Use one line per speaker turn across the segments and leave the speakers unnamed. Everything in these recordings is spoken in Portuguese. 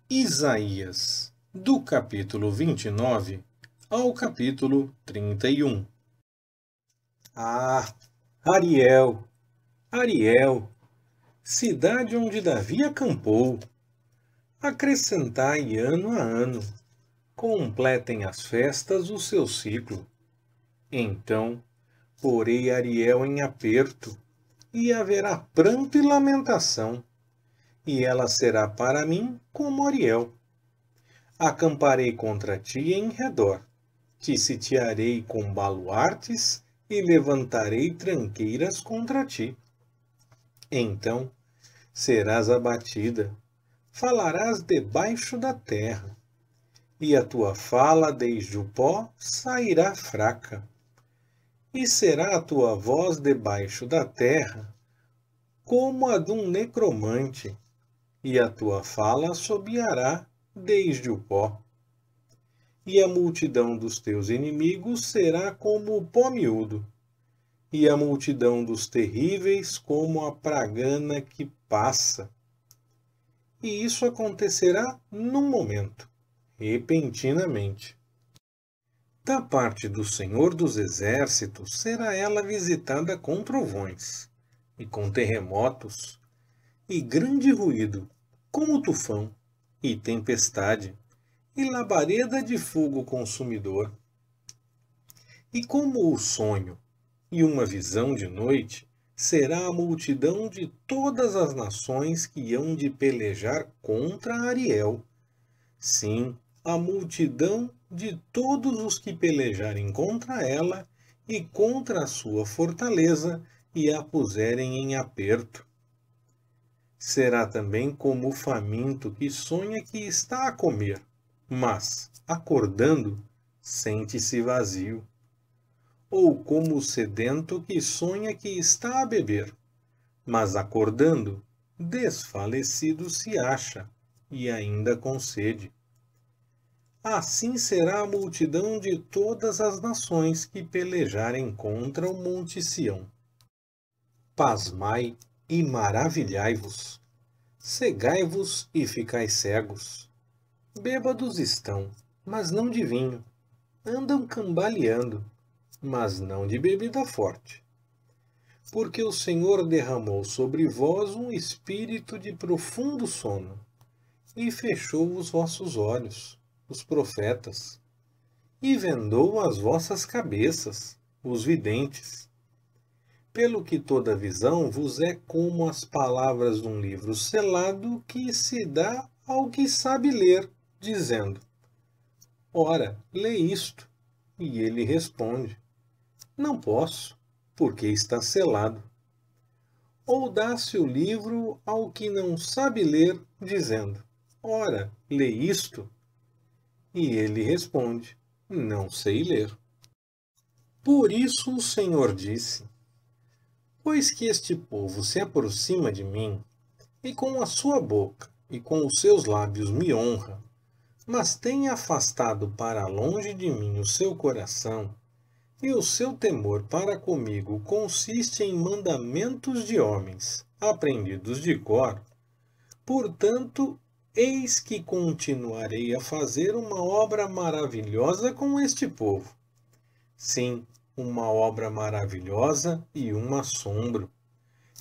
Isaías, do capítulo 29 ao capítulo 31. Ah, Ariel, Ariel, cidade onde Davi acampou, acrescentai ano a ano, completem as festas o seu ciclo. Então, porei Ariel em aperto, e haverá pranto e lamentação, e ela será para mim como Ariel. Acamparei contra ti em redor, te sitiarei com baluartes e levantarei tranqueiras contra ti. Então serás abatida, falarás debaixo da terra, e a tua fala desde o pó sairá fraca. E será a tua voz debaixo da terra como a de um necromante, e a tua fala assobiará desde o pó. E a multidão dos teus inimigos será como o pó miúdo, e a multidão dos terríveis como a pragana que passa. E isso acontecerá num momento, repentinamente. Da parte do Senhor dos Exércitos será ela visitada com trovões, e com terremotos, e grande ruído, como tufão, e tempestade, e labareda de fogo consumidor. E como o sonho e uma visão de noite, será a multidão de todas as nações que hão de pelejar contra Ariel. Sim, a multidão de todos os que pelejarem contra ela e contra a sua fortaleza e a puserem em aperto. Será também como o faminto que sonha que está a comer, mas, acordando, sente-se vazio. Ou como o sedento que sonha que está a beber, mas acordando, desfalecido se acha, e ainda com sede. Assim será a multidão de todas as nações que pelejarem contra o monte Sião. Pasmai e maravilhai-vos, cegai-vos e ficai cegos. Bêbados estão, mas não de vinho, andam cambaleando, mas não de bebida forte. Porque o Senhor derramou sobre vós um espírito de profundo sono, e fechou os vossos olhos, os profetas, e vendou as vossas cabeças, os videntes. Pelo que toda visão vos é como as palavras de um livro selado que se dá ao que sabe ler, dizendo: Ora, lê isto. E ele responde: Não posso, porque está selado. Ou dá-se o livro ao que não sabe ler, dizendo: Ora, lê isto. E ele responde: Não sei ler. Por isso o Senhor disse: Pois que este povo se aproxima de mim, e com a sua boca e com os seus lábios me honra, mas tem afastado para longe de mim o seu coração, e o seu temor para comigo consiste em mandamentos de homens, aprendidos de cor. Portanto, eis que continuarei a fazer uma obra maravilhosa com este povo. Sim, uma obra maravilhosa e um assombro.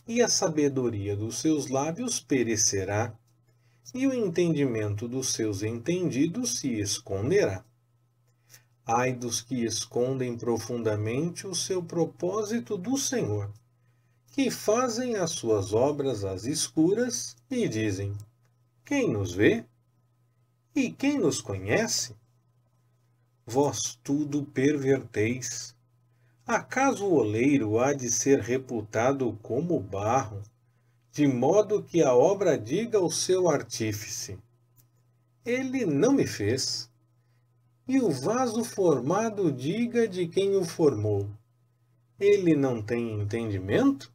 E a sabedoria dos seus lábios perecerá, e o entendimento dos seus entendidos se esconderá. Ai dos que escondem profundamente o seu propósito do Senhor, que fazem as suas obras às escuras e dizem: Quem nos vê? E quem nos conhece? Vós tudo perverteis. Acaso o oleiro há de ser reputado como barro, de modo que a obra diga ao seu artífice: Ele não me fez. E o vaso formado diga de quem o formou: Ele não tem entendimento?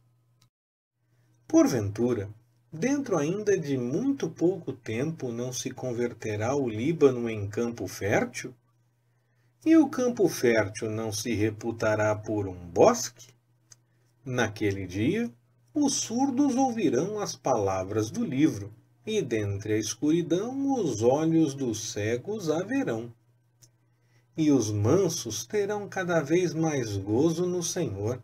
Porventura, dentro ainda de muito pouco tempo não se converterá o Líbano em campo fértil? E o campo fértil não se reputará por um bosque? Naquele dia, os surdos ouvirão as palavras do livro, e dentre a escuridão os olhos dos cegos a verão. E os mansos terão cada vez mais gozo no Senhor,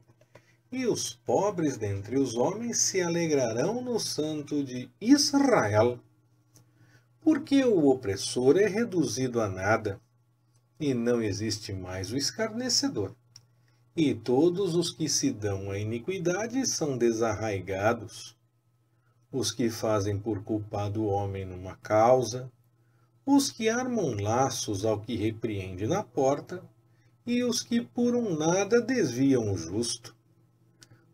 e os pobres dentre os homens se alegrarão no Santo de Israel. Porque o opressor é reduzido a nada, e não existe mais o escarnecedor. E todos os que se dão à iniquidade são desarraigados. Os que fazem por culpado o homem numa causa, os que armam laços ao que repreende na porta, e os que por um nada desviam o justo.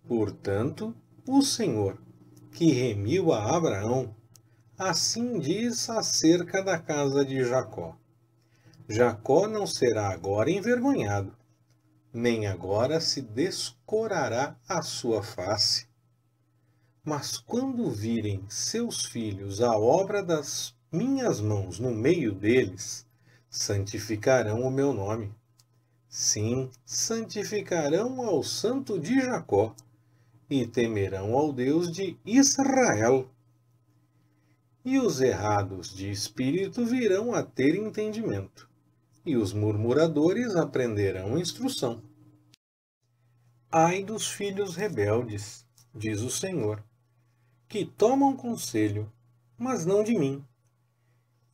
Portanto, o Senhor, que remiu a Abraão, assim diz acerca da casa de Jacó: Jacó não será agora envergonhado, nem agora se descorará a sua face. Mas quando virem seus filhos a obra das minhas mãos no meio deles, santificarão o meu nome. Sim, santificarão ao Santo de Jacó, e temerão ao Deus de Israel. E os errados de espírito virão a ter entendimento, e os murmuradores aprenderão instrução. Ai dos filhos rebeldes, diz o Senhor, que tomam conselho, mas não de mim,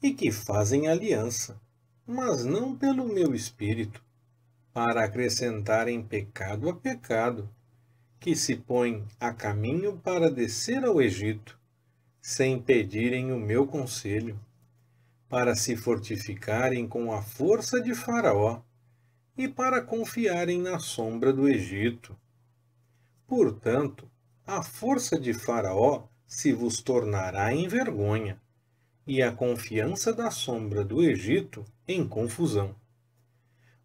e que fazem aliança, mas não pelo meu espírito, para acrescentarem pecado a pecado, que se põem a caminho para descer ao Egito, sem pedirem o meu conselho, para se fortificarem com a força de Faraó, e para confiarem na sombra do Egito. Portanto, a força de Faraó se vos tornará em vergonha, e a confiança da sombra do Egito em confusão.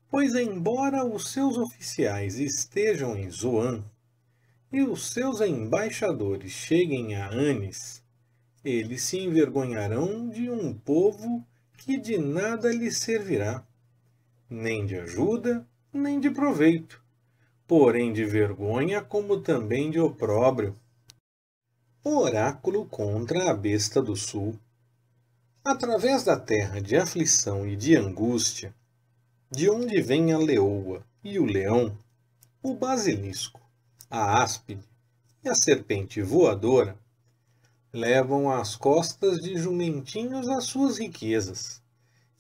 Pois embora os seus oficiais estejam em Zoan, e os seus embaixadores cheguem a Anis, eles se envergonharão de um povo que de nada lhes servirá, nem de ajuda, nem de proveito, porém de vergonha como também de opróbrio. Oráculo contra a besta do sul. Através da terra de aflição e de angústia, de onde vem a leoa e o leão, o basilisco, a áspide e a serpente voadora, levam às costas de jumentinhos as suas riquezas,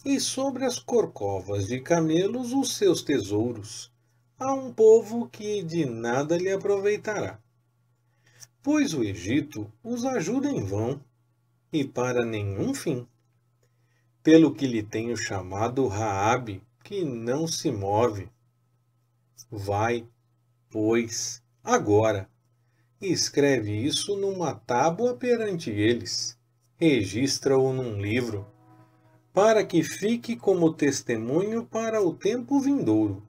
e sobre as corcovas de camelos os seus tesouros, a um povo que de nada lhe aproveitará. Pois o Egito os ajuda em vão, e para nenhum fim. Pelo que lhe tenho chamado Raabe, que não se move. Vai, pois, agora, e escreve isso numa tábua perante eles, registra-o num livro, para que fique como testemunho para o tempo vindouro,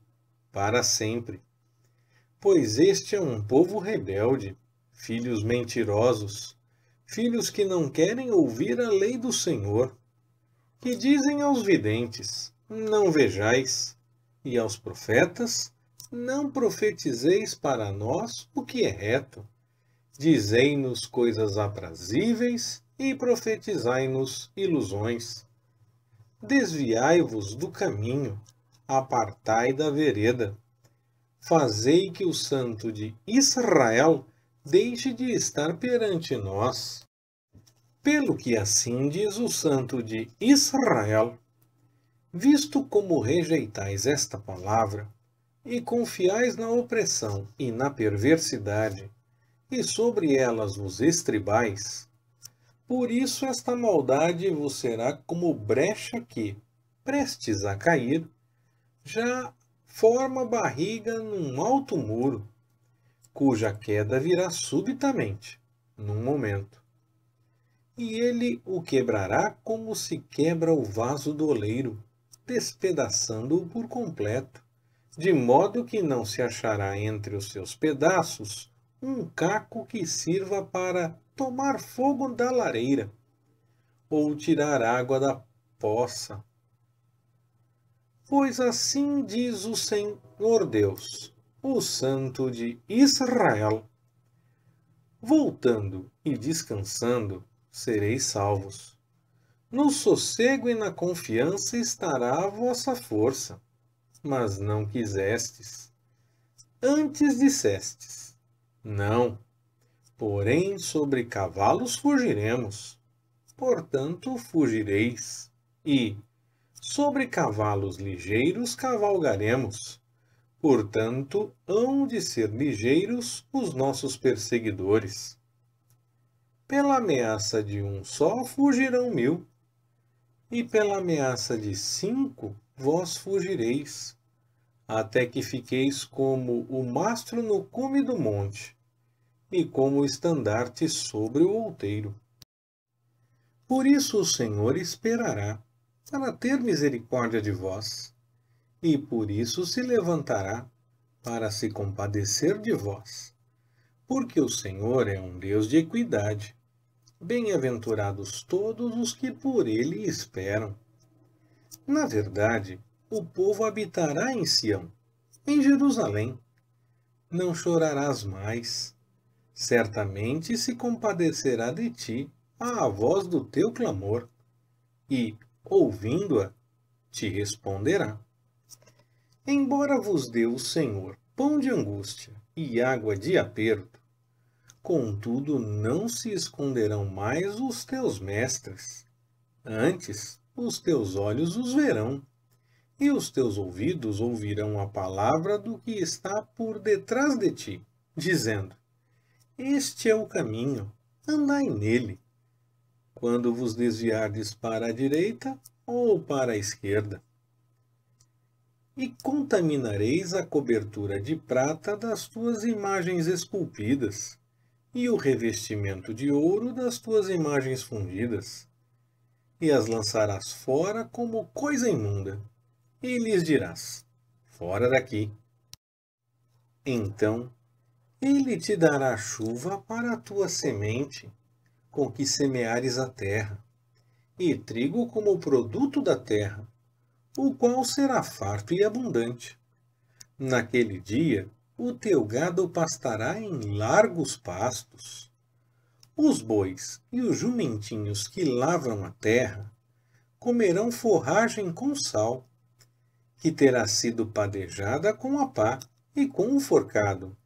para sempre. Pois este é um povo rebelde, filhos mentirosos, filhos que não querem ouvir a lei do Senhor, que dizem aos videntes: não vejais, e aos profetas: não profetizeis para nós o que é reto. Dizei-nos coisas aprazíveis e profetizai-nos ilusões. Desviai-vos do caminho, apartai da vereda. Fazei que o Santo de Israel deixe de estar perante nós. Pelo que assim diz o Santo de Israel: visto como rejeitais esta palavra, e confiais na opressão e na perversidade, e sobre elas vos estribais, por isso esta maldade vos será como brecha que, prestes a cair, já forma barriga num alto muro, cuja queda virá subitamente, num momento. E ele o quebrará como se quebra o vaso do oleiro, despedaçando-o por completo, de modo que não se achará entre os seus pedaços um caco que sirva para tomar fogo da lareira, ou tirar água da poça. Pois assim diz o Senhor Deus, o Santo de Israel: voltando e descansando, sereis salvos. No sossego e na confiança estará a vossa força, mas não quisestes. Antes dissestes: não, porém sobre cavalos fugiremos. Portanto, fugireis, e sobre cavalos ligeiros cavalgaremos. Portanto, hão de ser ligeiros os nossos perseguidores. Pela ameaça de um só fugirão 1000, e pela ameaça de 5 vós fugireis, até que fiqueis como o mastro no cume do monte, e como o estandarte sobre o outeiro. Por isso o Senhor esperará, para ter misericórdia de vós, e por isso se levantará, para se compadecer de vós. Porque o Senhor é um Deus de equidade. Bem-aventurados todos os que por ele esperam. Na verdade, o povo habitará em Sião, em Jerusalém. Não chorarás mais. Certamente se compadecerá de ti à voz do teu clamor, e, ouvindo-a, te responderá. Embora vos dê o Senhor pão de angústia e água de aperto, contudo não se esconderão mais os teus mestres. Antes, os teus olhos os verão, e os teus ouvidos ouvirão a palavra do que está por detrás de ti, dizendo: este é o caminho, andai nele. Quando vos desviardes para a direita ou para a esquerda. E contaminareis a cobertura de prata das tuas imagens esculpidas, e o revestimento de ouro das tuas imagens fundidas, e as lançarás fora como coisa imunda, e lhes dirás: fora daqui. Então ele te dará chuva para a tua semente, com que semeares a terra, e trigo como o produto da terra, o qual será farto e abundante. Naquele dia, o teu gado pastará em largos pastos. Os bois e os jumentinhos que lavram a terra comerão forragem com sal, que terá sido padejada com a pá e com o forcado.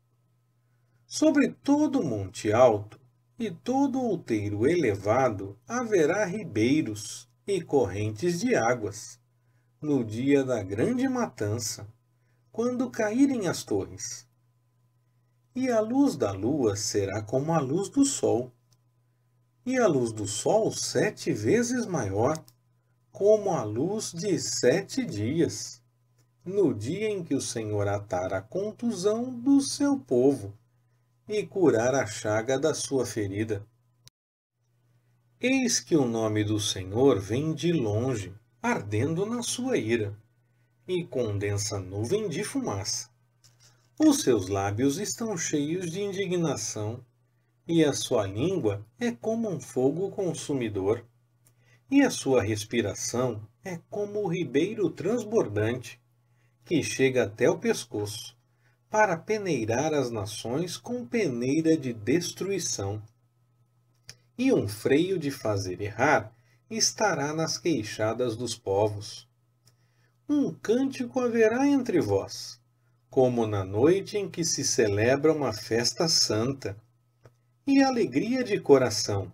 Sobre todo monte alto e todo outeiro elevado haverá ribeiros e correntes de águas, no dia da grande matança, quando caírem as torres. E a luz da lua será como a luz do sol, e a luz do sol 7 vezes maior, como a luz de 7 dias, no dia em que o Senhor atar a contusão do seu povo e curar a chaga da sua ferida. Eis que o nome do Senhor vem de longe, ardendo na sua ira, e com densa nuvem de fumaça. Os seus lábios estão cheios de indignação, e a sua língua é como um fogo consumidor, e a sua respiração é como o ribeiro transbordante, que chega até o pescoço, para peneirar as nações com peneira de destruição. E um freio de fazer errar estará nas queixadas dos povos. Um cântico haverá entre vós, como na noite em que se celebra uma festa santa, e alegria de coração,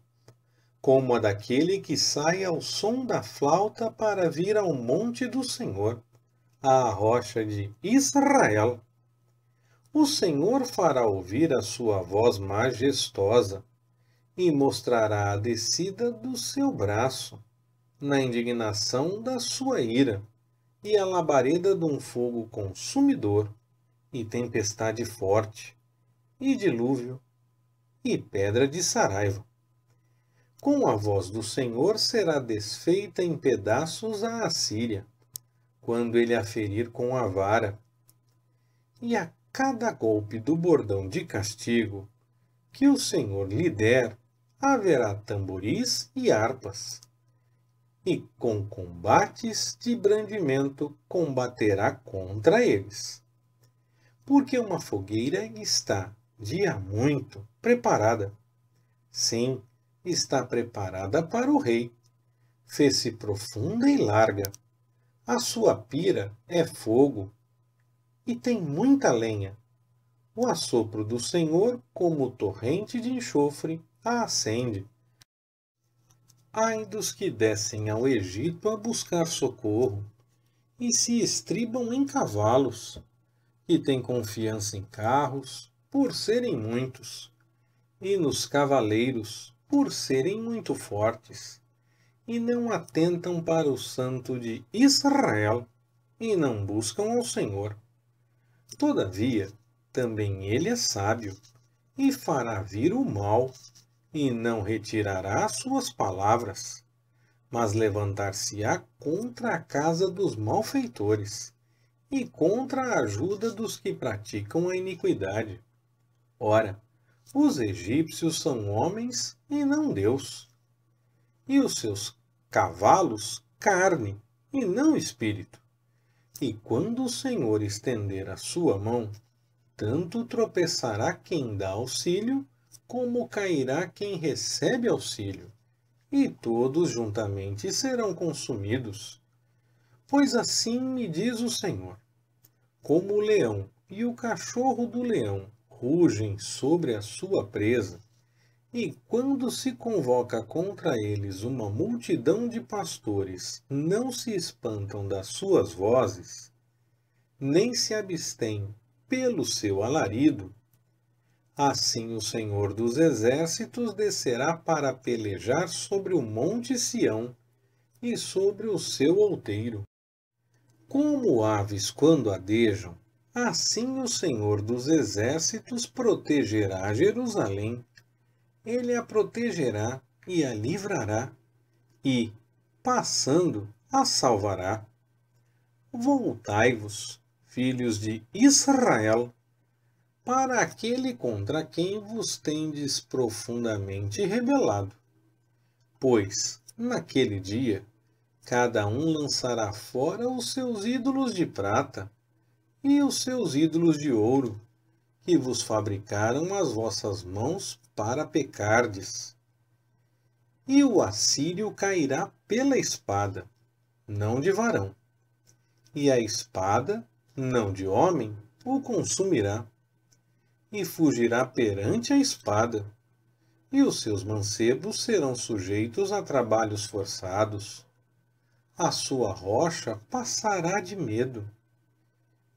como a daquele que sai ao som da flauta para vir ao monte do Senhor, à rocha de Israel. O Senhor fará ouvir a sua voz majestosa e mostrará a descida do seu braço, na indignação da sua ira, e a labareda de um fogo consumidor, e tempestade forte, e dilúvio, e pedra de saraiva. Com a voz do Senhor será desfeita em pedaços a Assíria, quando ele a ferir com a vara. E a cada golpe do bordão de castigo que o Senhor lhe der, haverá tamboris e harpas. E com combates de brandimento combaterá contra eles. Porque uma fogueira está, de há muito, preparada. Sim, está preparada para o rei. Fez-se profunda e larga. A sua pira é fogo e tem muita lenha. O assopro do Senhor, como torrente de enxofre, a acende. Ai dos que descem ao Egito a buscar socorro e se estribam em cavalos, que têm confiança em carros, por serem muitos, e nos cavaleiros, por serem muito fortes, e não atentam para o Santo de Israel, e não buscam ao Senhor. Todavia, também ele é sábio, e fará vir o mal, e não retirará suas palavras, mas levantar-se-á contra a casa dos malfeitores, e contra a ajuda dos que praticam a iniquidade. Ora, os egípcios são homens e não Deus, e os seus cavalos carne e não espírito. E quando o Senhor estender a sua mão, tanto tropeçará quem dá auxílio, como cairá quem recebe auxílio, e todos juntamente serão consumidos. Pois assim me diz o Senhor: como o leão e o cachorro do leão rugem sobre a sua presa, e quando se convoca contra eles uma multidão de pastores, não se espantam das suas vozes, nem se abstêm pelo seu alarido, assim o Senhor dos Exércitos descerá para pelejar sobre o monte Sião e sobre o seu outeiro. Como aves quando adejam, assim o Senhor dos Exércitos protegerá Jerusalém. Ele a protegerá e a livrará, e, passando, a salvará. Voltai-vos, filhos de Israel, para aquele contra quem vos tendes profundamente rebelado. Pois, naquele dia, cada um lançará fora os seus ídolos de prata e os seus ídolos de ouro, que vos fabricaram as vossas mãos para pecardes. E o assírio cairá pela espada, não de varão, e a espada, não de homem, o consumirá, e fugirá perante a espada, e os seus mancebos serão sujeitos a trabalhos forçados. A sua rocha passará de medo,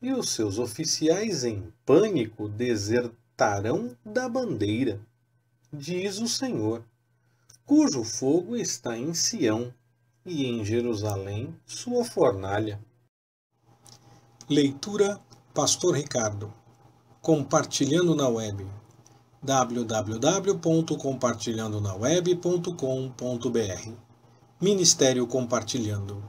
e os seus oficiais em pânico desertarão da bandeira, diz o Senhor, cujo fogo está em Sião, e em Jerusalém sua fornalha. Leitura Pastor Ricardo. Compartilhando na web. www.compartilhandonaweb.com.br Ministério Compartilhando.